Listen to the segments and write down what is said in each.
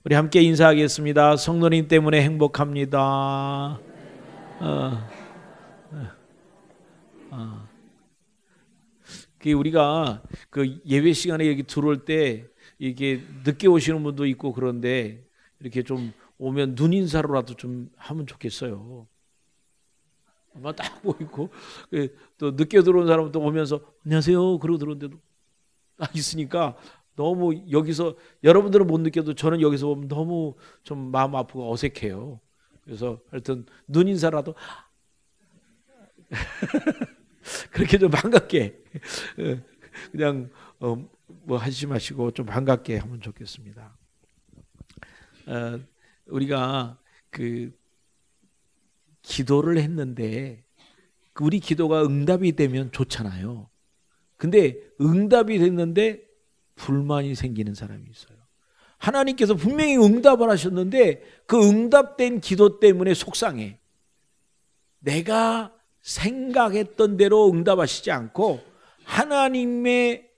우리 함께 인사하겠습니다. 성도님 때문에 행복합니다. 우리가 그 예배 시간에 여기 들어올 때 이게 늦게 오시는 분도 있고 그런데 이렇게 좀 오면 눈 인사로라도 좀 하면 좋겠어요. 아마 딱 보이고 또 늦게 들어온 사람은 또 오면서 안녕하세요 그러고 들어오는데도 딱 있으니까 너무 여기서 여러분들은 못 느껴도 저는 여기서 보면 너무 좀 마음 아프고 어색해요. 그래서 하여튼 눈 인사라도 그렇게 좀 반갑게 그냥 뭐 하지 마시고 좀 반갑게 하면 좋겠습니다. 우리가 그 기도를 했는데 우리 기도가 응답이 되면 좋잖아요. 근데 응답이 됐는데 불만이 생기는 사람이 있어요. 하나님께서 분명히 응답을 하셨는데 그 응답된 기도 때문에 속상해. 내가 생각했던 대로 응답하시지 않고 하나님의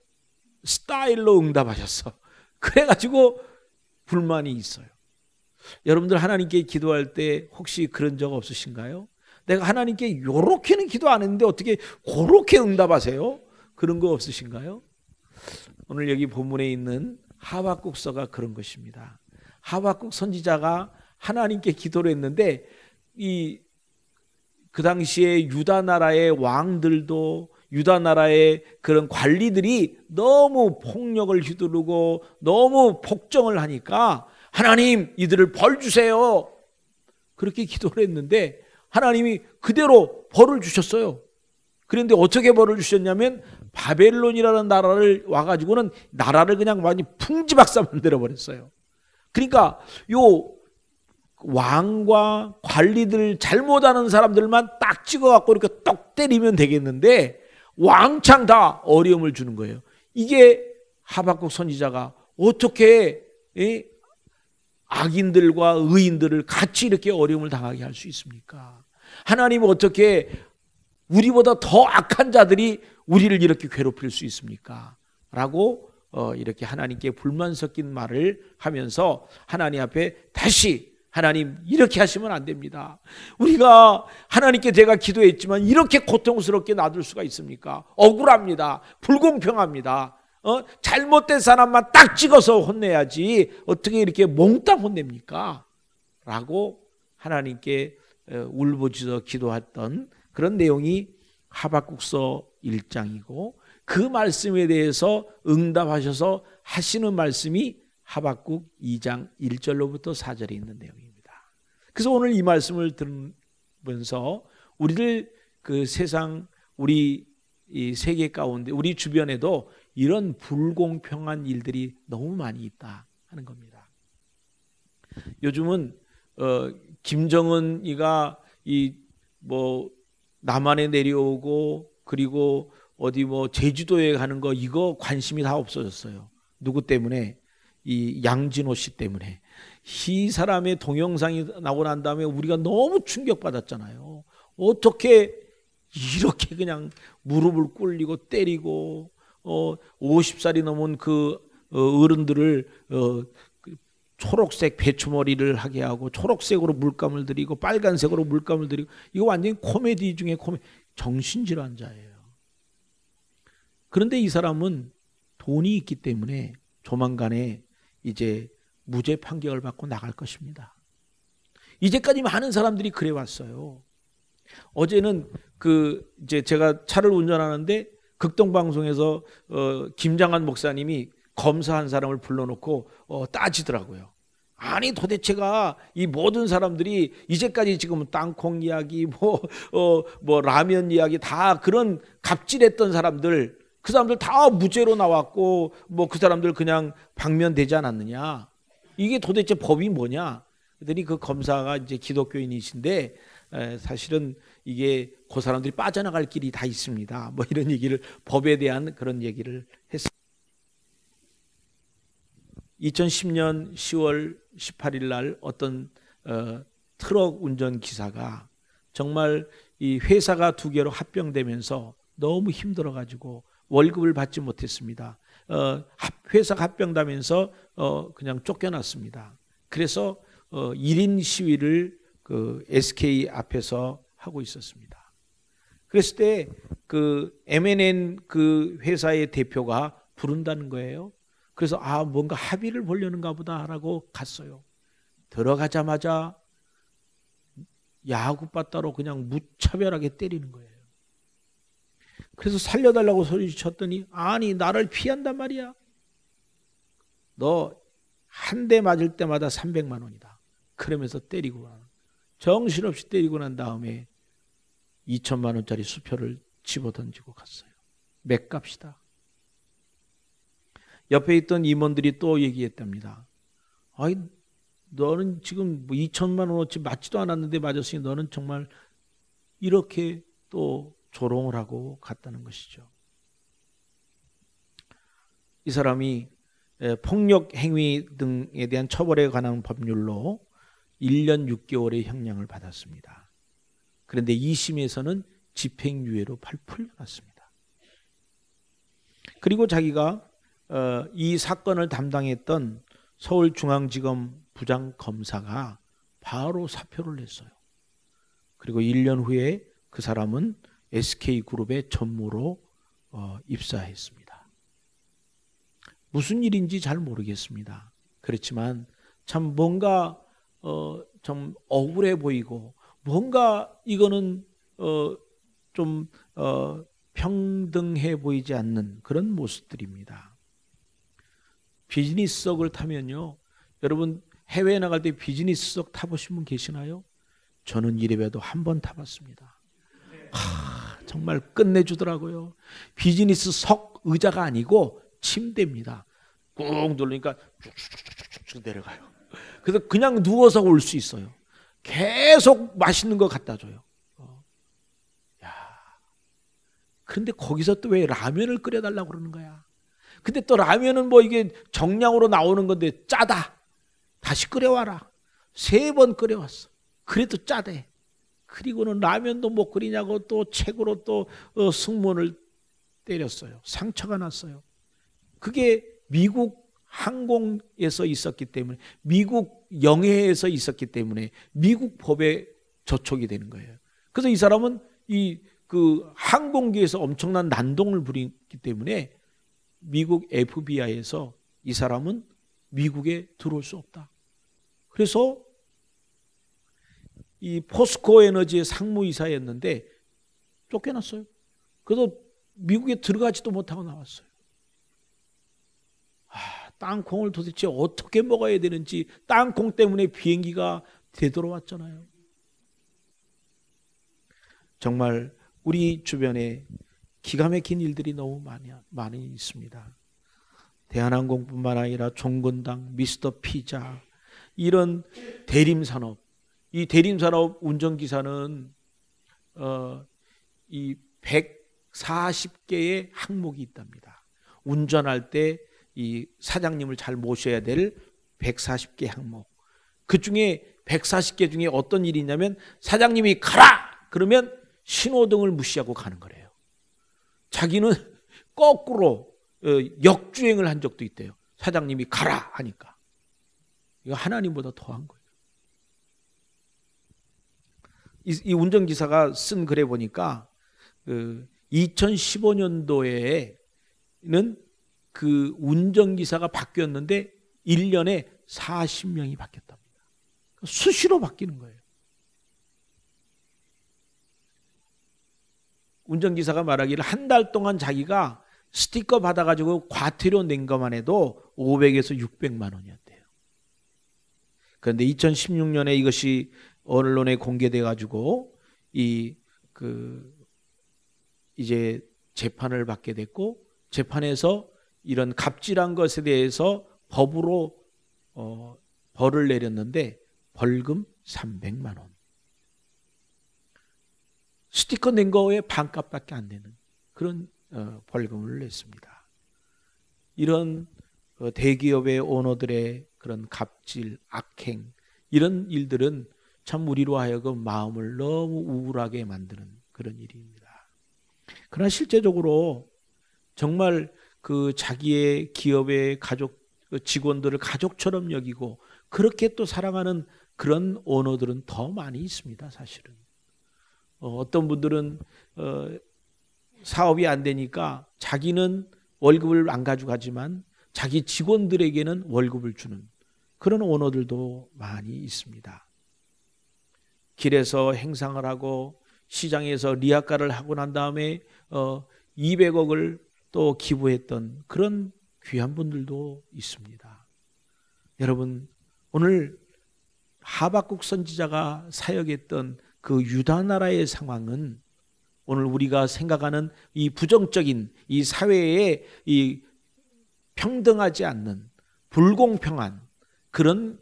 스타일로 응답하셨어. 그래가지고 불만이 있어요. 여러분들 하나님께 기도할 때 혹시 그런 적 없으신가요? 내가 하나님께 요렇게는 기도 안 했는데 어떻게 그렇게 응답하세요? 그런 거 없으신가요? 오늘 여기 본문에 있는 하박국서가 그런 것입니다. 하박국 선지자가 하나님께 기도를 했는데 그 당시에 유다 나라의 왕들도 유다 나라의 그런 관리들이 너무 폭력을 휘두르고 너무 폭정을 하니까 하나님 이들을 벌 주세요. 그렇게 기도를 했는데 하나님이 그대로 벌을 주셨어요. 그런데 어떻게 벌을 주셨냐면 바벨론이라는 나라를 와가지고는 나라를 그냥 많이 풍지박사 만들어버렸어요. 그러니까 요 왕과 관리들 잘못하는 사람들만 딱 찍어갖고 이렇게 떡 때리면 되겠는데 왕창 다 어려움을 주는 거예요. 이게 하박국 선지자가 어떻게 악인들과 의인들을 같이 이렇게 어려움을 당하게 할 수 있습니까? 하나님은 어떻게 우리보다 더 악한 자들이 우리를 이렇게 괴롭힐 수 있습니까? 라고 이렇게 하나님께 불만 섞인 말을 하면서 하나님 앞에 다시 하나님 이렇게 하시면 안 됩니다. 우리가 하나님께 제가 기도했지만 이렇게 고통스럽게 놔둘 수가 있습니까? 억울합니다. 불공평합니다. 잘못된 사람만 딱 찍어서 혼내야지 어떻게 이렇게 몽땅 혼냅니까? 라고 하나님께 울부짖어 기도했던 그런 내용이 하박국서 1장이고 그 말씀에 대해서 응답하셔서 하시는 말씀이 하박국 2장 1절로부터 4절에 있는 내용입니다. 그래서 오늘 이 말씀을 들으면서 우리를 그 세상 우리 이 세계 가운데 우리 주변에도 이런 불공평한 일들이 너무 많이 있다 하는 겁니다. 요즘은 김정은이가 남한에 내려오고 그리고 어디 제주도에 가는 거 이거 관심이 다 없어졌어요. 누구 때문에? 이 양진호 씨 때문에. 이 사람의 동영상이 나오고 난 다음에 우리가 너무 충격받았잖아요. 어떻게 이렇게 그냥 무릎을 꿇리고 때리고 50살이 넘은 그 어른들을 초록색 배추머리를 하게 하고 초록색으로 물감을 들이고 빨간색으로 물감을 들이고 이거 완전히 코미디 중에 코미디. 정신질환자예요. 그런데 이 사람은 돈이 있기 때문에 조만간에 이제 무죄 판결을 받고 나갈 것입니다. 이제까지 많은 사람들이 그래 왔어요. 어제는 이제 제가 차를 운전하는데 극동방송에서 김장한 목사님이 검사 한 사람을 불러놓고 따지더라고요. 아니 도대체가 이 모든 사람들이 이제까지 지금 땅콩 이야기 라면 이야기 다 그런 갑질했던 사람들 그 사람들 다 무죄로 나왔고 그 사람들 그냥 방면되지 않았느냐. 이게 도대체 법이 뭐냐. 그랬더니 그 검사가 이제 기독교인이신데 사실은 이게 그 사람들이 빠져나갈 길이 다 있습니다. 이런 얘기를 법에 대한 그런 얘기를 했습니다. 2010년 10월 18일 날 어떤 트럭 운전기사가 정말 이 회사가 두 개로 합병되면서 너무 힘들어가지고 월급을 받지 못했습니다. 회사가 합병되면서 그냥 쫓겨났습니다. 그래서 1인 시위를 그 SK 앞에서 하고 있었습니다. 그랬을 때 그 M&N 그 회사의 대표가 부른다는 거예요. 그래서 뭔가 합의를 보려는가 보다라고 갔어요. 들어가자마자 야구바따로 그냥 무차별하게 때리는 거예요. 그래서 살려달라고 소리쳤더니 아니 나를 피한단 말이야. 너 한 대 맞을 때마다 300만 원이다. 그러면서 때리고 정신없이 때리고 난 다음에 2천만 원짜리 수표를 집어던지고 갔어요. 맥값이다. 옆에 있던 임원들이 또 얘기했답니다. 아이 너는 지금 뭐 2천만 원어치 맞지도 않았는데 맞았으니 너는 정말 이렇게 또 조롱을 하고 갔다는 것이죠. 이 사람이 폭력 행위 등에 대한 처벌에 관한 법률로 1년 6개월의 형량을 받았습니다. 그런데 2심에서는 집행유예로 풀려났습니다. 그리고 자기가 이 사건을 담당했던 서울중앙지검 부장검사가 바로 사표를 냈어요. 그리고 1년 후에 그 사람은 SK그룹의 전무로 입사했습니다. 무슨 일인지 잘 모르겠습니다. 그렇지만 참 뭔가 좀 억울해 보이고 뭔가 이거는 좀 평등해 보이지 않는 그런 모습들입니다. 비즈니스석을 타면요, 여러분 해외에 나갈 때 비즈니스석 타보신 분 계시나요? 저는 이래봬도 한 번 타봤습니다. 정말 끝내주더라고요. 비즈니스석 의자가 아니고 침대입니다. 꾹 누르니까 쭉쭉쭉쭉 내려가요. 그래서 그냥 누워서 올 수 있어요. 계속 맛있는 거 갖다 줘요. 그런데 거기서 또 왜 라면을 끓여달라고 그러는 거야? 근데 또 라면은 뭐 이게 정량으로 나오는 건데 짜다. 다시 끓여와라. 3번 끓여왔어. 그래도 짜대. 그리고는 라면도 못 끓이냐고 또 책으로 또 승무원을 때렸어요. 상처가 났어요. 그게 미국 항공에서 있었기 때문에, 미국 영해에서 있었기 때문에 미국 법에 저촉이 되는 거예요. 그래서 이 사람은 그 항공기에서 엄청난 난동을 부리기 때문에 미국 FBI에서 이 사람은 미국에 들어올 수 없다. 그래서 이 포스코 에너지의 상무이사였는데 쫓겨났어요. 그래서 미국에 들어가지도 못하고 나왔어요. 땅콩을 도대체 어떻게 먹어야 되는지, 땅콩 때문에 비행기가 되돌아왔잖아요. 정말 우리 주변에 기가 막힌 일들이 너무 많이 있습니다. 대한항공뿐만 아니라 종근당, 미스터 피자, 이런 대림산업, 이 대림산업 운전기사는 이 140개의 항목이 있답니다. 운전할 때 이 사장님을 잘 모셔야 될 140개 항목. 그 중에 140개 중에 어떤 일이 있냐면 사장님이 가라! 그러면 신호등을 무시하고 가는 거래요. 자기는 거꾸로 역주행을 한 적도 있대요. 사장님이 가라 하니까. 이거 하나님보다 더한 거예요. 이 운전기사가 쓴 글에 보니까 2015년도에는 그 운전기사가 바뀌었는데 1년에 40명이 바뀌었답니다. 수시로 바뀌는 거예요. 운전기사가 말하기를 한 달 동안 자기가 스티커 받아가지고 과태료 낸 것만 해도 500에서 600만 원이었대요. 그런데 2016년에 이것이 언론에 공개돼가지고 이제 재판을 받게 됐고, 재판에서 이런 갑질한 것에 대해서 법으로 벌을 내렸는데 벌금 300만 원. 스티커 낸 거에 반값밖에 안 되는 그런 벌금을 냈습니다. 이런 대기업의 오너들의 그런 갑질, 악행, 이런 일들은 참 우리로 하여금 마음을 너무 우울하게 만드는 그런 일입니다. 그러나 실제적으로 정말 그 자기의 기업의 직원들을 가족처럼 여기고 그렇게 또 사랑하는 그런 오너들은 더 많이 있습니다. 사실은 어떤 분들은 사업이 안 되니까 자기는 월급을 안 가져가지만 자기 직원들에게는 월급을 주는 그런 오너들도 많이 있습니다. 길에서 행상을 하고 시장에서 리아카를 하고 난 다음에 200억을 또 기부했던 그런 귀한 분들도 있습니다. 여러분, 오늘 하박국 선지자가 사역했던 그 유다 나라의 상황은 오늘 우리가 생각하는 이 부정적인 이 사회에 이 평등하지 않는 불공평한 그런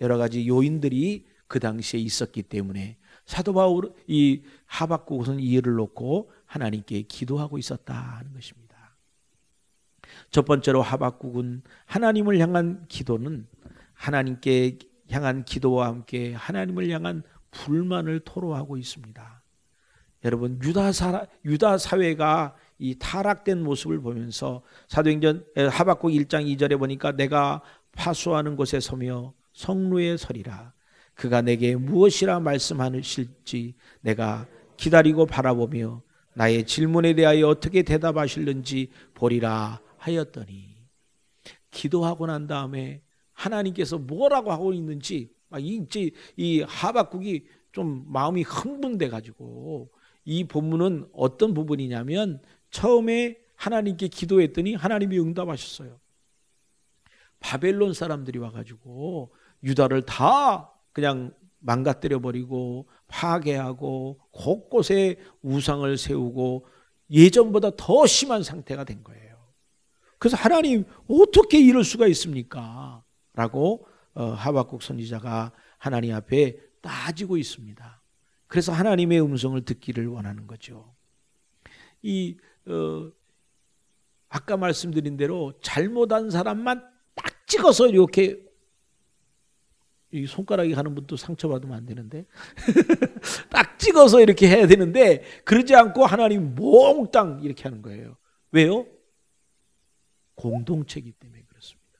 여러 가지 요인들이 그 당시에 있었기 때문에 사도 바울 이 하박국은 이해를 놓고 하나님께 기도하고 있었다 하는 것입니다. 첫 번째로 하박국은 하나님을 향한 기도는 하나님께 향한 기도와 함께 하나님을 향한 불만을 토로하고 있습니다. 여러분, 유다 사회가 이 타락된 모습을 보면서 사도행전 하박국 1장 2절에 보니까 내가 파수하는 곳에 서며 성루에 서리라. 그가 내게 무엇이라 말씀하실지 내가 기다리고 바라보며 나의 질문에 대하여 어떻게 대답하실는지 보리라 하였더니, 기도하고 난 다음에 하나님께서 뭐라고 하고 있는지 이 하박국이 좀 마음이 흥분돼 가지고, 이 본문은 어떤 부분이냐면 처음에 하나님께 기도했더니 하나님이 응답하셨어요. 바벨론 사람들이 와가지고 유다를 다 그냥 망가뜨려 버리고 파괴하고 곳곳에 우상을 세우고 예전보다 더 심한 상태가 된 거예요. 그래서 하나님 어떻게 이럴 수가 있습니까? 라고 하박국 선지자가 하나님 앞에 따지고 있습니다. 그래서 하나님의 음성을 듣기를 원하는 거죠. 아까 말씀드린 대로 잘못한 사람만 딱 찍어서 이렇게, 이 손가락이 가는 분도 상처받으면 안 되는데 딱 찍어서 이렇게 해야 되는데 그러지 않고 하나님 몽땅 이렇게 하는 거예요. 왜요? 공동체이기 때문에 그렇습니다.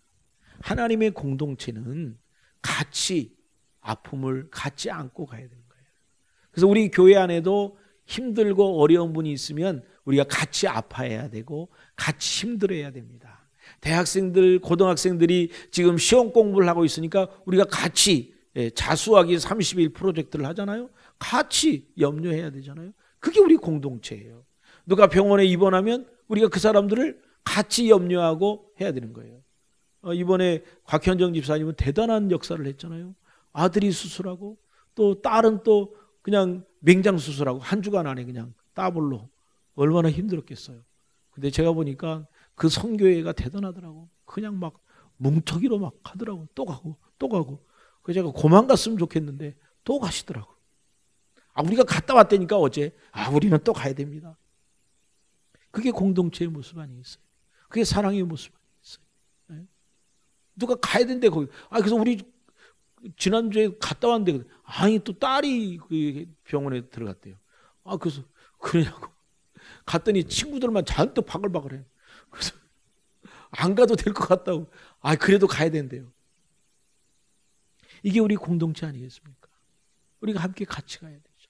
하나님의 공동체는 같이 아픔을 같이 안고 가야 되는 거예요. 그래서 우리 교회 안에도 힘들고 어려운 분이 있으면 우리가 같이 아파해야 되고 같이 힘들어야 됩니다. 대학생들, 고등학생들이 지금 시험 공부를 하고 있으니까 우리가 같이 자수하기 30일 프로젝트를 하잖아요. 같이 염려해야 되잖아요. 그게 우리 공동체예요. 누가 병원에 입원하면 우리가 그 사람들을 같이 염려하고 해야 되는 거예요. 이번에 곽현정 집사님은 대단한 역사를 했잖아요. 아들이 수술하고 또 딸은 또 그냥 맹장 수술하고 한 주간 안에 그냥 따블로 얼마나 힘들었겠어요. 근데 제가 보니까 그 선교회가 대단하더라고. 그냥 막 뭉터기로 막 하더라고. 또 가고 또 가고. 그래서 제가 고만 갔으면 좋겠는데 또 가시더라고. 우리가 갔다 왔다니까 어제. 우리는 또 가야 됩니다. 그게 공동체의 모습 아니겠어요? 그게 사랑의 모습 아니겠어요? 네? 누가 가야 되는데 거기. 그래서 우리 지난주에 갔다 왔는데 또 딸이 그 병원에 들어갔대요. 그래서 그러냐고. 갔더니 친구들만 잔뜩 바글바글해. 그래서 안 가도 될 것 같다고. 그래도 가야 된대요. 이게 우리 공동체 아니겠습니까? 우리가 함께 같이 가야 되죠.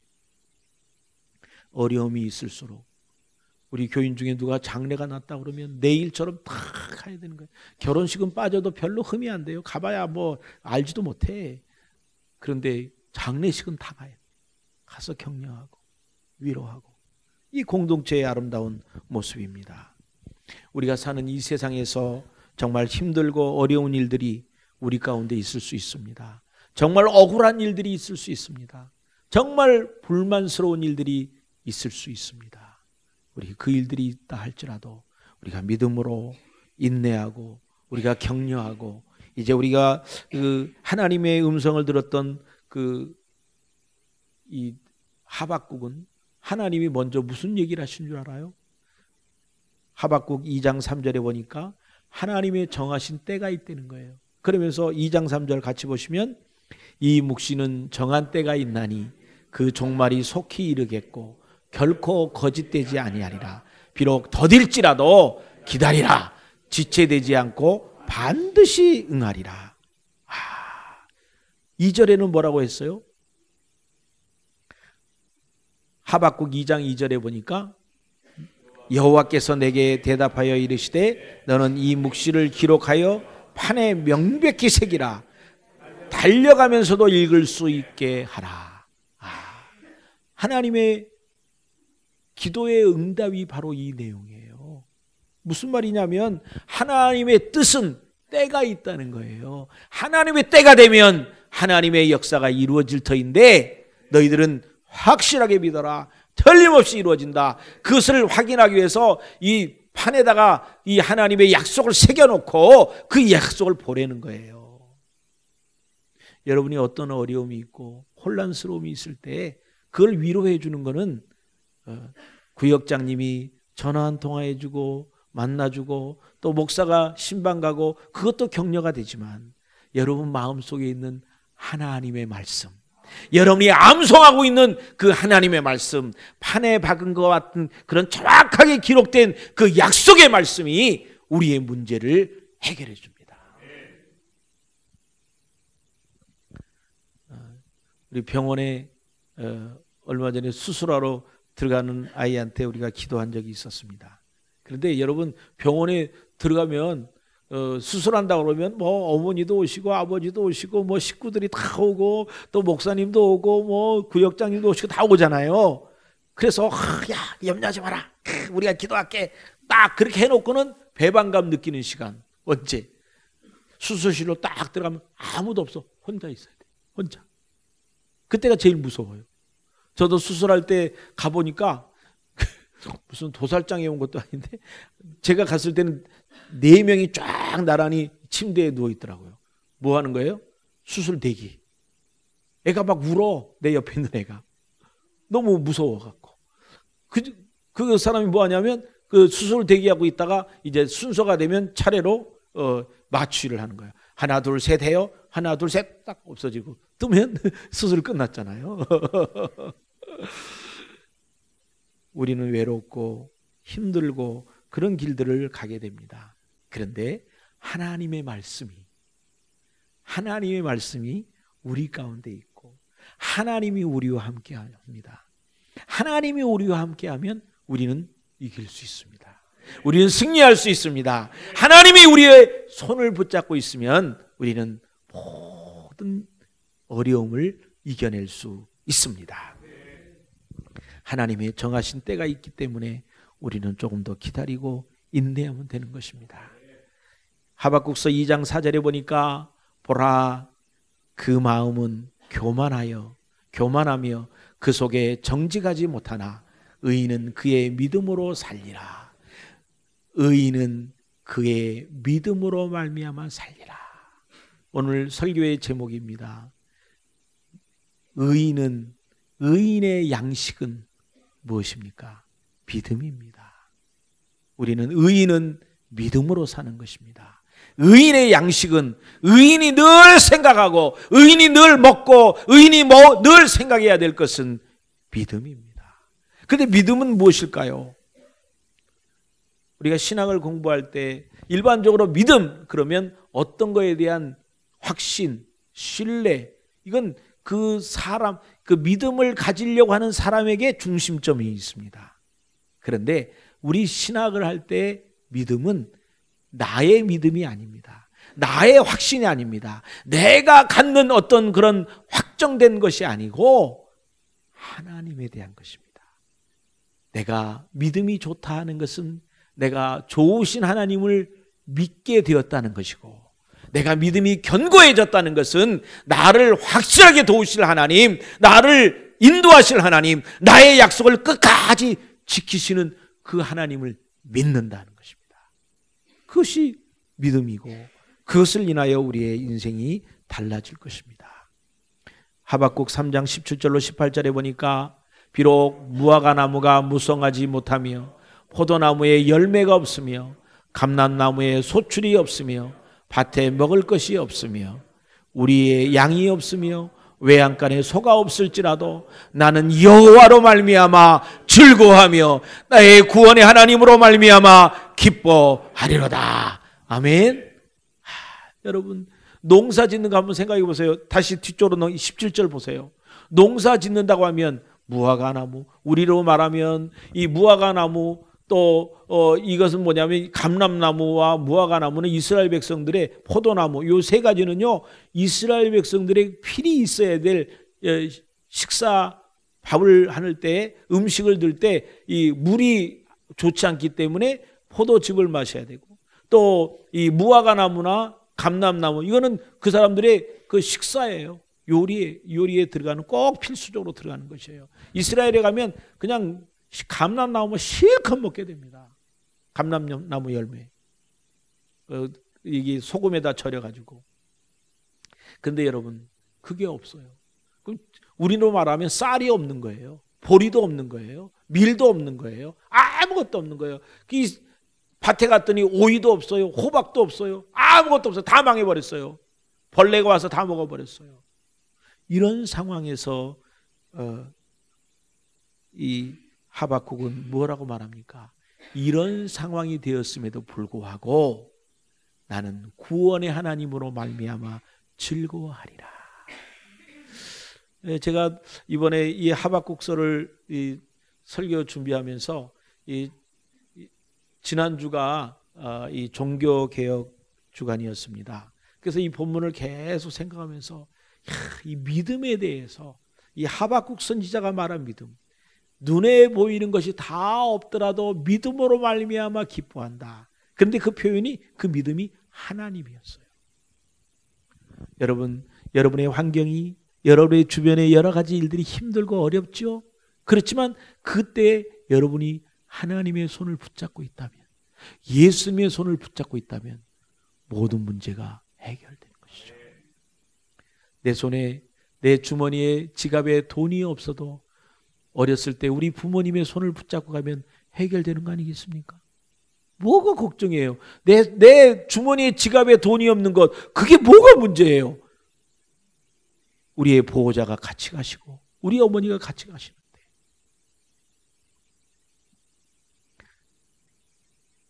어려움이 있을수록 우리 교인 중에 누가 장례가 났다 그러면 내일처럼 다 가야 되는 거예요. 결혼식은 빠져도 별로 흠이 안 돼요. 가봐야 뭐 알지도 못해. 그런데 장례식은 다 가야 돼. 가서 격려하고 위로하고. 이 공동체의 아름다운 모습입니다. 우리가 사는 이 세상에서 정말 힘들고 어려운 일들이 우리 가운데 있을 수 있습니다. 정말 억울한 일들이 있을 수 있습니다. 정말 불만스러운 일들이 있을 수 있습니다. 우리 그 일들이 있다 할지라도 우리가 믿음으로 인내하고 우리가 격려하고, 이제 우리가 그 하나님의 음성을 들었던 이 하박국은 하나님이 먼저 무슨 얘기를 하신 줄 알아요? 하박국 2장 3절에 보니까 하나님의 정하신 때가 있다는 거예요. 그러면서 2장 3절 같이 보시면, 이 묵시는 정한 때가 있나니 그 종말이 속히 이르겠고 결코 거짓되지 아니하리라. 비록 더딜지라도 기다리라. 지체되지 않고 반드시 응하리라. 2절에는 뭐라고 했어요? 하박국 2장 2절에 보니까 여호와께서 내게 대답하여 이르시되 너는 이 묵시를 기록하여 판에 명백히 새기라. 달려가면서도 읽을 수 있게 하라. 하나님의 기도의 응답이 바로 이 내용이에요. 무슨 말이냐면 하나님의 뜻은 때가 있다는 거예요. 하나님의 때가 되면 하나님의 역사가 이루어질 터인데 너희들은 확실하게 믿어라. 틀림없이 이루어진다. 그것을 확인하기 위해서 이 판에다가 이 하나님의 약속을 새겨놓고 그 약속을 보내는 거예요. 여러분이 어떤 어려움이 있고 혼란스러움이 있을 때 그걸 위로해 주는 거는 구역장님이 전화 한 통화해 주고 만나주고 또 목사가 신방 가고 그것도 격려가 되지만 여러분 마음속에 있는 하나님의 말씀, 여러분이 암송하고 있는 그 하나님의 말씀, 판에 박은 것 같은 그런 정확하게 기록된 그 약속의 말씀이 우리의 문제를 해결해 줍니다. 우리 병원에 얼마 전에 수술하러 들어가는 아이한테 우리가 기도한 적이 있었습니다. 그런데 여러분 병원에 들어가면 수술한다고 그러면 뭐 어머니도 오시고 아버지도 오시고 뭐 식구들이 다 오고 또 목사님도 오고 뭐 구역장님도 오시고 다 오잖아요. 그래서 야 염려하지 마라. 우리가 기도할게. 딱 그렇게 해놓고는 배반감 느끼는 시간. 언제? 수술실로 딱 들어가면 아무도 없어. 혼자 있어야 돼. 혼자. 그때가 제일 무서워요. 저도 수술할 때 가보니까 무슨 도살장에 온 것도 아닌데 제가 갔을 때는 4명이 쫙 나란히 침대에 누워 있더라고요. 뭐 하는 거예요? 수술 대기. 애가 막 울어. 내 옆에 있는 애가. 너무 무서워갖고. 그 사람이 뭐 하냐면 그 수술 대기하고 있다가 이제 순서가 되면 차례로 마취를 하는 거예요. 하나 둘 셋 해요. 하나 둘 셋 딱 없어지고 뜨면 수술 끝났잖아요. 우리는 외롭고 힘들고 그런 길들을 가게 됩니다. 그런데 하나님의 말씀이 우리 가운데 있고 하나님이 우리와 함께 합니다. 하나님이 우리와 함께하면 우리는 이길 수 있습니다. 우리는 승리할 수 있습니다. 하나님이 우리의 손을 붙잡고 있으면 우리는 모든 어려움을 이겨낼 수 있습니다. 하나님의 정하신 때가 있기 때문에 우리는 조금 더 기다리고 인내하면 되는 것입니다. 하박국서 2장 4절에 보니까 보라 그 마음은 교만하며 그 속에 정직하지 못하나 의인은 그의 믿음으로 살리라. 의인은 그의 믿음으로 말미암아 살리라. 오늘 설교의 제목입니다. 의인의 양식은 무엇입니까? 믿음입니다. 의인은 믿음으로 사는 것입니다. 의인의 양식은 의인이 늘 생각하고 의인이 늘 먹고 의인이 늘 생각해야 될 것은 믿음입니다. 그런데 믿음은 무엇일까요? 우리가 신앙을 공부할 때 일반적으로 믿음 그러면 어떤 거에 대한 확신, 신뢰, 이건 그 믿음을 가지려고 하는 사람에게 중심점이 있습니다. 그런데 우리 신학을 할 때 믿음은 나의 믿음이 아닙니다. 나의 확신이 아닙니다. 내가 갖는 어떤 그런 확정된 것이 아니고 하나님에 대한 것입니다. 내가 믿음이 좋다 하는 것은 내가 좋으신 하나님을 믿게 되었다는 것이고 내가 믿음이 견고해졌다는 것은 나를 확실하게 도우실 하나님, 나를 인도하실 하나님, 나의 약속을 끝까지 지키시는 그 하나님을 믿는다는 것입니다. 그것이 믿음이고 그것을 인하여 우리의 인생이 달라질 것입니다. 하박국 3장 17절로 18절에 보니까 비록 무화과 나무가 무성하지 못하며 포도나무에 열매가 없으며 감람나무에 소출이 없으며 밭에 먹을 것이 없으며 우리의 양이 없으며 외양간에 소가 없을지라도 나는 여호와로 말미암아 즐거워하며 나의 구원의 하나님으로 말미암아 기뻐하리로다. 아멘. 여러분 농사 짓는 거 한번 생각해 보세요. 다시 뒤쪽으로 17절 보세요. 농사 짓는다고 하면 무화과나무, 우리로 말하면 이 무화과나무, 또 이것은 뭐냐면 감람나무와 무화과나무는 이스라엘 백성들의, 포도나무, 요 세 가지는요 이스라엘 백성들의 필히 있어야 될 식사, 밥을 하는 때, 음식을 들 때 이 물이 좋지 않기 때문에 포도즙을 마셔야 되고, 또 이 무화과나무나 감람나무, 이거는 그 사람들의 그 식사예요. 요리에 들어가는, 꼭 필수적으로 들어가는 것이에요. 이스라엘에 가면 그냥 감람나무 실컷 먹게 됩니다. 감람나무 열매. 이게 소금에다 절여가지고. 근데 여러분, 그게 없어요. 그럼 우리로 말하면 쌀이 없는 거예요. 보리도 없는 거예요. 밀도 없는 거예요. 아무것도 없는 거예요. 밭에 갔더니 오이도 없어요. 호박도 없어요. 아무것도 없어요. 다 망해버렸어요. 벌레가 와서 다 먹어버렸어요. 이런 상황에서 이 하박국은 뭐라고 말합니까? 이런 상황이 되었음에도 불구하고 나는 구원의 하나님으로 말미암아 즐거워하리라. 제가 이번에 이 하박국서를 설교 준비하면서 지난주가 이 종교개혁 주간이었습니다. 그래서 이 본문을 계속 생각하면서 이 믿음에 대해서, 이 하박국 선지자가 말한 믿음, 눈에 보이는 것이 다 없더라도 믿음으로 말미암아 기뻐한다. 그런데 그 표현이, 그 믿음이 하나님이었어요. 여러분, 여러분의 환경이, 여러분의 주변의 여러 가지 일들이 힘들고 어렵죠. 그렇지만 그때 여러분이 하나님의 손을 붙잡고 있다면, 예수님의 손을 붙잡고 있다면 모든 문제가 해결되는 것이죠. 내 손에, 내 주머니에, 지갑에 돈이 없어도 어렸을 때 우리 부모님의 손을 붙잡고 가면 해결되는 거 아니겠습니까? 뭐가 걱정이에요? 내 주머니에, 지갑에 돈이 없는 것, 그게 뭐가 문제예요? 우리의 보호자가 같이 가시고 우리 어머니가 같이 가시는데,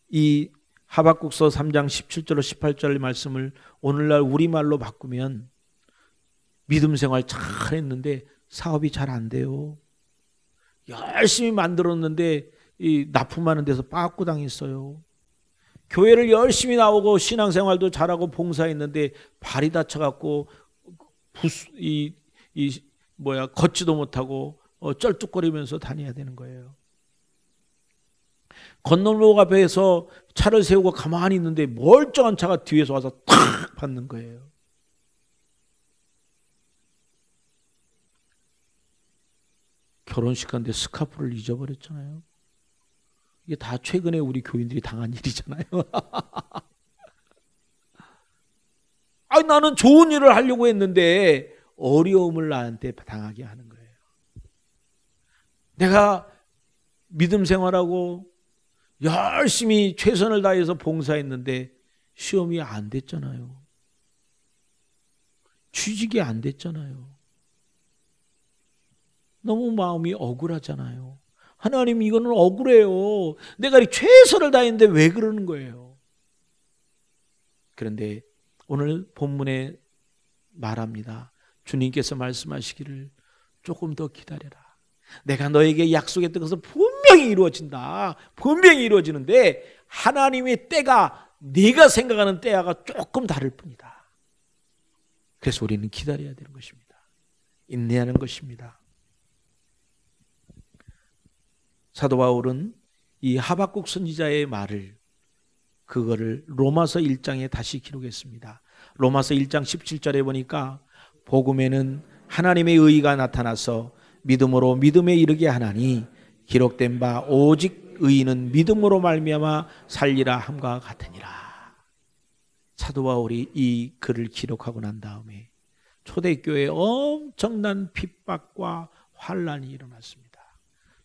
이 하박국서 3장 17절로 18절 말씀을 오늘날 우리말로 바꾸면, 믿음 생활 잘 했는데 사업이 잘 안 돼요. 열심히 만들었는데 납품하는 데서 빠꾸 당했어요. 교회를 열심히 나오고 신앙생활도 잘하고 봉사했는데 발이 다쳐갖고 걷지도 못하고 쩔뚝거리면서 다녀야 되는 거예요. 건널목 앞에서 차를 세우고 가만히 있는데 멀쩡한 차가 뒤에서 와서 탁 받는 거예요. 결혼식 가는데 스카프를 잊어버렸잖아요. 이게 다 최근에 우리 교인들이 당한 일이잖아요. 아니, 나는 좋은 일을 하려고 했는데 어려움을 나한테 당하게 하는 거예요. 내가 믿음 생활하고 열심히 최선을 다해서 봉사했는데 시험이 안 됐잖아요. 취직이 안 됐잖아요. 너무 마음이 억울하잖아요. 하나님, 이거는 억울해요. 내가 최선을 다했는데 왜 그러는 거예요? 그런데 오늘 본문에 말합니다. 주님께서 말씀하시기를 조금 더 기다려라. 내가 너에게 약속했던 것은 분명히 이루어진다. 분명히 이루어지는데 하나님의 때가 네가 생각하는 때와 조금 다를 뿐이다. 그래서 우리는 기다려야 되는 것입니다. 인내하는 것입니다. 사도 바울은 이 하박국 선지자의 말을, 그거를 로마서 1장에 다시 기록했습니다. 로마서 1장 17절에 보니까 복음에는 하나님의 의가 나타나서 믿음으로 믿음에 이르게 하나니 기록된 바 오직 의인은 믿음으로 말미암아 살리라 함과 같으니라. 사도 바울이 이 글을 기록하고 난 다음에 초대교회에 엄청난 핍박과 환란이 일어났습니다.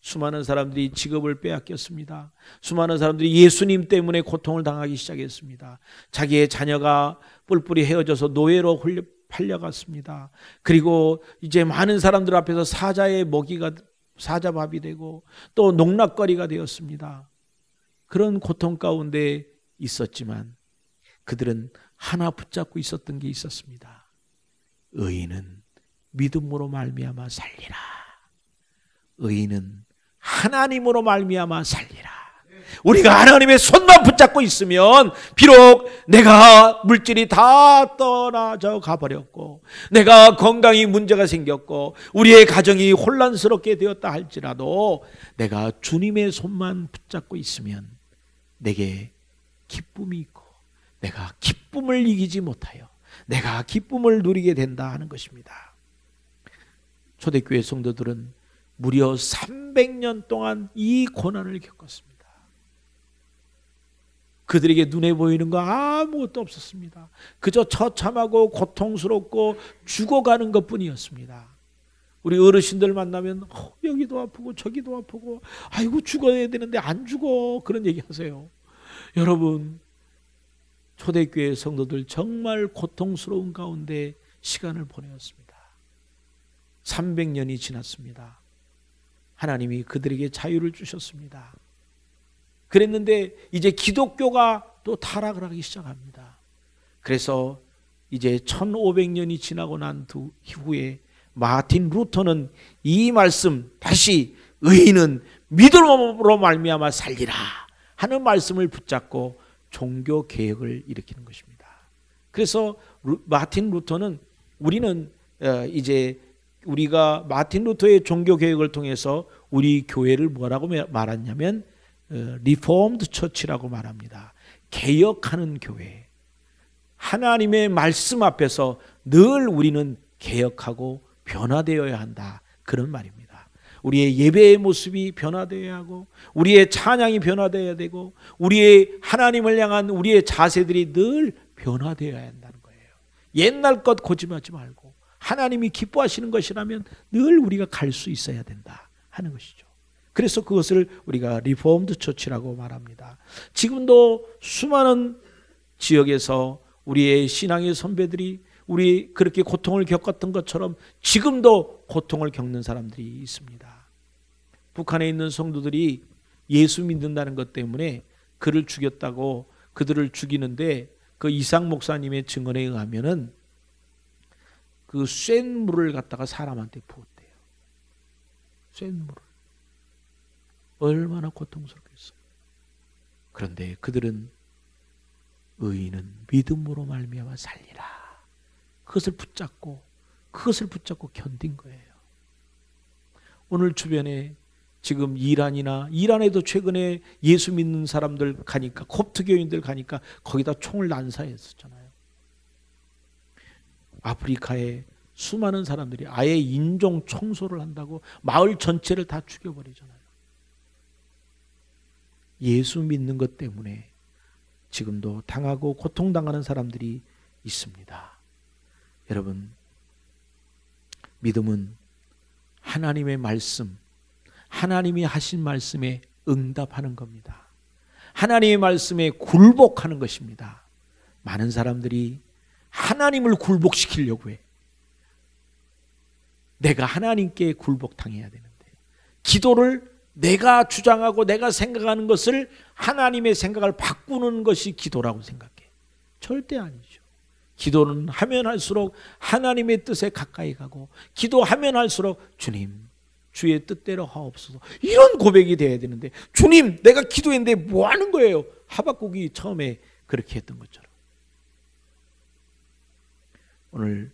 수많은 사람들이 직업을 빼앗겼습니다. 수많은 사람들이 예수님 때문에 고통을 당하기 시작했습니다. 자기의 자녀가 뿔뿔이 헤어져서 노예로 팔려갔습니다. 그리고 이제 많은 사람들 앞에서 사자의 먹이가, 사자밥이 되고 또 농락거리가 되었습니다. 그런 고통 가운데 있었지만 그들은 하나 붙잡고 있었던 게 있었습니다. 의인은 믿음으로 말미암아 살리라. 의인은 하나님으로 말미암아 살리라. 우리가 하나님의 손만 붙잡고 있으면 비록 내가 물질이 다 떠나져 가버렸고 내가 건강이 문제가 생겼고 우리의 가정이 혼란스럽게 되었다 할지라도 내가 주님의 손만 붙잡고 있으면 내게 기쁨이 있고 내가 기쁨을 이기지 못하여 내가 기쁨을 누리게 된다 하는 것입니다. 초대교회 성도들은 무려 300년 동안 이 고난을 겪었습니다. 그들에게 눈에 보이는 거 아무것도 없었습니다. 그저 처참하고 고통스럽고 죽어가는 것뿐이었습니다. 우리 어르신들 만나면 여기도 아프고 저기도 아프고 아이고 죽어야 되는데 안 죽어 그런 얘기 하세요. 여러분 초대교회 성도들 정말 고통스러운 가운데 시간을 보내었습니다. 300년이 지났습니다. 하나님이 그들에게 자유를 주셨습니다. 그랬는데 이제 기독교가 또 타락을 하기 시작합니다. 그래서 이제 1500년이 지나고 난 후에 마틴 루터는 이 말씀 다시 의인은 믿음으로 말미암아 살리라 하는 말씀을 붙잡고 종교 개혁을 일으키는 것입니다. 그래서 마틴 루터는 우리는 이제 우리가 마틴 루터의 종교 개혁을 통해서 우리 교회를 뭐라고 말하냐면 리포엄드 처치라고 말합니다. 개혁하는 교회. 하나님의 말씀 앞에서 늘 우리는 개혁하고 변화되어야 한다. 그런 말입니다. 우리의 예배의 모습이 변화되어야 하고 우리의 찬양이 변화되어야 되고 우리의 하나님을 향한 우리의 자세들이 늘 변화되어야 한다는 거예요. 옛날 것 고집하지 말고 하나님이 기뻐하시는 것이라면 늘 우리가 갈 수 있어야 된다 하는 것이죠. 그래서 그것을 우리가 리포엄드 처치라고 말합니다. 지금도 수많은 지역에서 우리의 신앙의 선배들이 우리 그렇게 고통을 겪었던 것처럼 지금도 고통을 겪는 사람들이 있습니다. 북한에 있는 성도들이 예수 믿는다는 것 때문에 그를 죽였다고 그들을 죽이는데 그 이상 목사님의 증언에 의하면은 그 쇳 물을 갖다가 사람한테 부었대요. 쇳 물을. 얼마나 고통스럽겠어요. 그런데 그들은 의인은 믿음으로 말미암아 살리라. 그것을 붙잡고 견딘 거예요. 오늘 주변에 지금 이란에도 최근에 예수 믿는 사람들 가니까 콥트교인들 가니까 거기다 총을 난사했었잖아요. 아프리카에 수많은 사람들이 아예 인종 청소를 한다고 마을 전체를 다 죽여버리잖아요. 예수 믿는 것 때문에 지금도 당하고 고통당하는 사람들이 있습니다. 여러분, 믿음은 하나님의 말씀, 하나님이 하신 말씀에 응답하는 겁니다. 하나님의 말씀에 굴복하는 것입니다. 많은 사람들이 하나님을 굴복시키려고 해. 내가 하나님께 굴복당해야 되는데 기도를 내가 주장하고 내가 생각하는 것을 하나님의 생각을 바꾸는 것이 기도라고 생각해. 절대 아니죠. 기도는 하면 할수록 하나님의 뜻에 가까이 가고 기도하면 할수록 주님 주의 뜻대로 하옵소서 이런 고백이 돼야 되는데 주님 내가 기도했는데 뭐 하는 거예요? 하박국이 처음에 그렇게 했던 것처럼. 오늘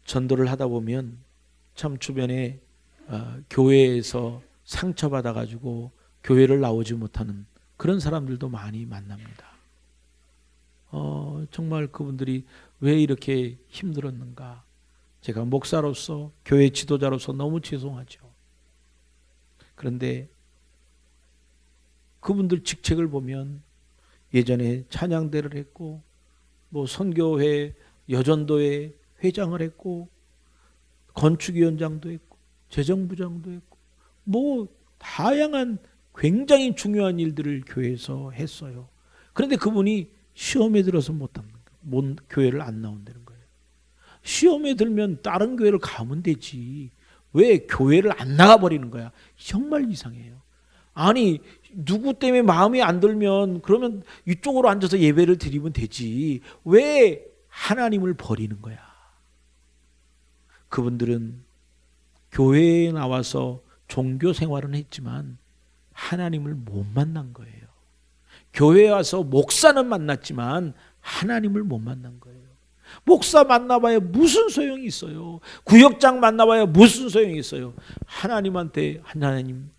전도를 하다 보면 참 주변에 교회에서 상처받아가지고 교회를 나오지 못하는 그런 사람들도 많이 만납니다. 정말 그분들이 왜 이렇게 힘들었는가. 제가 목사로서 교회 지도자로서 너무 죄송하죠. 그런데 그분들 직책을 보면 예전에 찬양대를 했고 뭐 선교회 여전도회 회장을 했고 건축위원장도 했고 재정부장도 했고 뭐 다양한 굉장히 중요한 일들을 교회에서 했어요. 그런데 그분이 시험에 들어서 교회를 안 나온다는 거예요. 시험에 들면 다른 교회를 가면 되지 왜 교회를 안 나가버리는 거야. 정말 이상해요. 아니 누구 때문에 마음이 안 들면 그러면 이쪽으로 앉아서 예배를 드리면 되지. 왜 하나님을 버리는 거야? 그분들은 교회에 나와서 종교 생활은 했지만 하나님을 못 만난 거예요. 교회에 와서 목사는 만났지만 하나님을 못 만난 거예요. 목사 만나봐야 무슨 소용이 있어요? 구역장 만나봐야 무슨 소용이 있어요? 하나님한테 하나님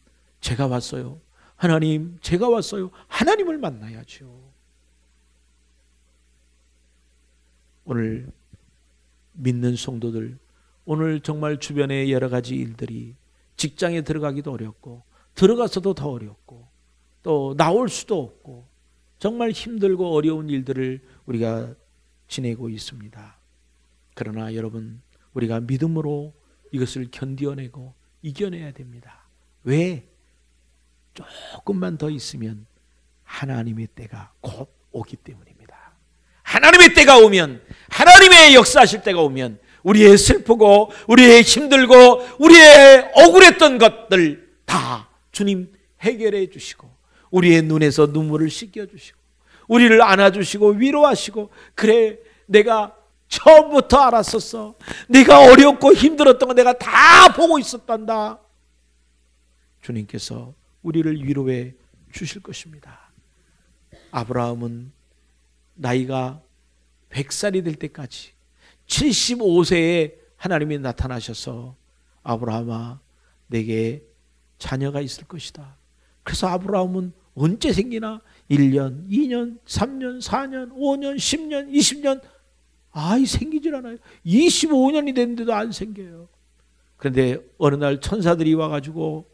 제가 왔어요. 하나님 제가 왔어요. 하나님을 만나야죠. 오늘 믿는 성도들, 오늘 정말 주변에 여러 가지 일들이 직장에 들어가기도 어렵고 들어가서도 더 어렵고 또 나올 수도 없고 정말 힘들고 어려운 일들을 우리가 지내고 있습니다. 그러나 여러분, 우리가 믿음으로 이것을 견뎌내고 이겨내야 됩니다. 왜? 조금만 더 있으면 하나님의 때가 곧 오기 때문입니다. 하나님의 때가 오면, 하나님의 역사하실 때가 오면 우리의 슬프고 우리의 힘들고 우리의 억울했던 것들 다 주님 해결해 주시고 우리의 눈에서 눈물을 씻겨 주시고 우리를 안아주시고 위로하시고, 그래 내가 처음부터 알았었어. 네가 어렵고 힘들었던 거 내가 다 보고 있었단다. 주님께서 우리를 위로해 주실 것입니다. 아브라함은 나이가 100살이 될 때까지 75세에 하나님이 나타나셔서 아브라함아 내게 자녀가 있을 것이다. 그래서 아브라함은 언제 생기나 1년, 2년, 3년, 4년, 5년, 10년, 20년 아이 생기질 않아요. 25년이 됐는데도 안 생겨요. 그런데 어느 날 천사들이 와가지고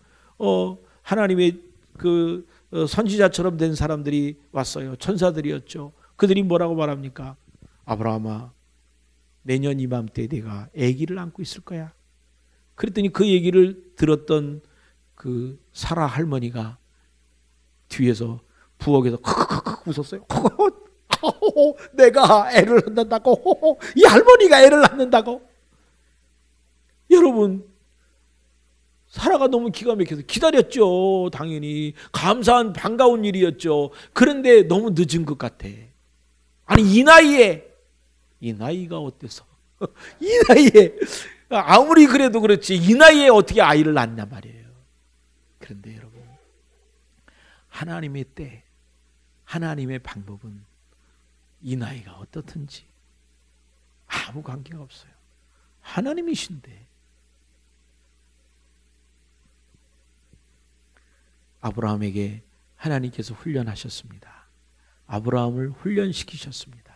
하나님의 그 선지자처럼 된 사람들이 왔어요. 천사들이었죠. 그들이 뭐라고 말합니까? 아브라함아 내년 이맘때 내가 아기를 안고 있을 거야. 그랬더니 그 얘기를 들었던 그 사라 할머니가 뒤에서 부엌에서 크크크크 웃었어요. 내가 애를 낳는다고? 이 할머니가 애를 낳는다고? 여러분, 사라가 너무 기가 막혀서 기다렸죠. 당연히 감사한 반가운 일이었죠. 그런데 너무 늦은 것 같아. 아니 이 나이가 어때서 이 나이에 아무리 그래도 그렇지 이 나이에 어떻게 아이를 낳냐 말이에요. 그런데 여러분, 하나님의 때, 하나님의 방법은 이 나이가 어떻든지 아무 관계가 없어요. 하나님이신데. 아브라함에게 하나님께서 훈련하셨습니다. 아브라함을 훈련시키셨습니다.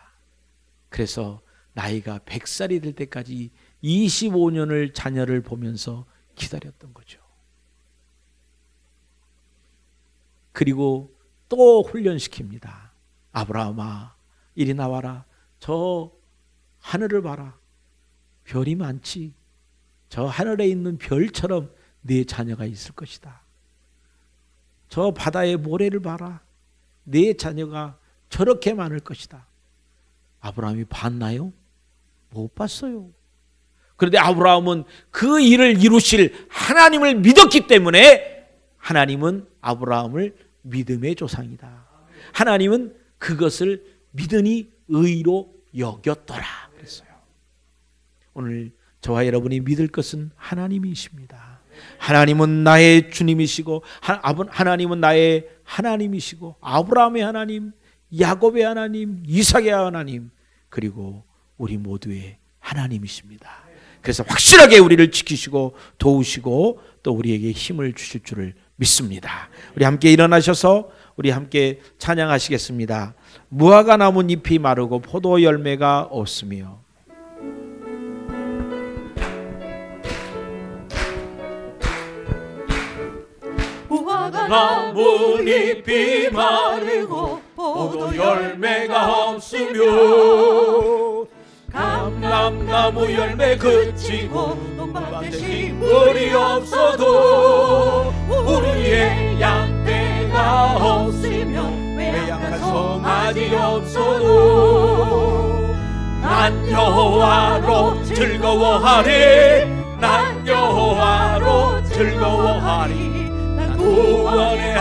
그래서 나이가 100살이 될 때까지 25년을 자녀를 보면서 기다렸던 거죠. 그리고 또 훈련시킵니다. 아브라함아 이리 나와라. 저 하늘을 봐라. 별이 많지. 저 하늘에 있는 별처럼 네 자녀가 있을 것이다. 저 바다의 모래를 봐라. 네 자녀가 저렇게 많을 것이다. 아브라함이 봤나요? 못 봤어요. 그런데 아브라함은 그 일을 이루실 하나님을 믿었기 때문에 하나님은 아브라함을 믿음의 조상이다. 하나님은 그것을 믿으니 의로 여겼더라 그랬어요. 오늘 저와 여러분이 믿을 것은 하나님이십니다. 하나님은 나의 주님이시고 하나님은 나의 하나님이시고 아브라함의 하나님, 야곱의 하나님, 이삭의 하나님, 그리고 우리 모두의 하나님이십니다. 그래서 확실하게 우리를 지키시고 도우시고 또 우리에게 힘을 주실 줄을 믿습니다. 우리 함께 일어나셔서 우리 함께 찬양하시겠습니다. 무화과 나무 잎이 마르고 포도 열매가 없으며 무화과 나무 잎이 마르고 포도 열매가 없으며 감람나무 열매 그치고 논밭에 식물이 없어도 우리의 양떼가 없으며 외양간 송아지 없어도 난 여호와로 즐거워하리. 난 여호와로 즐거워하리. 난 구원의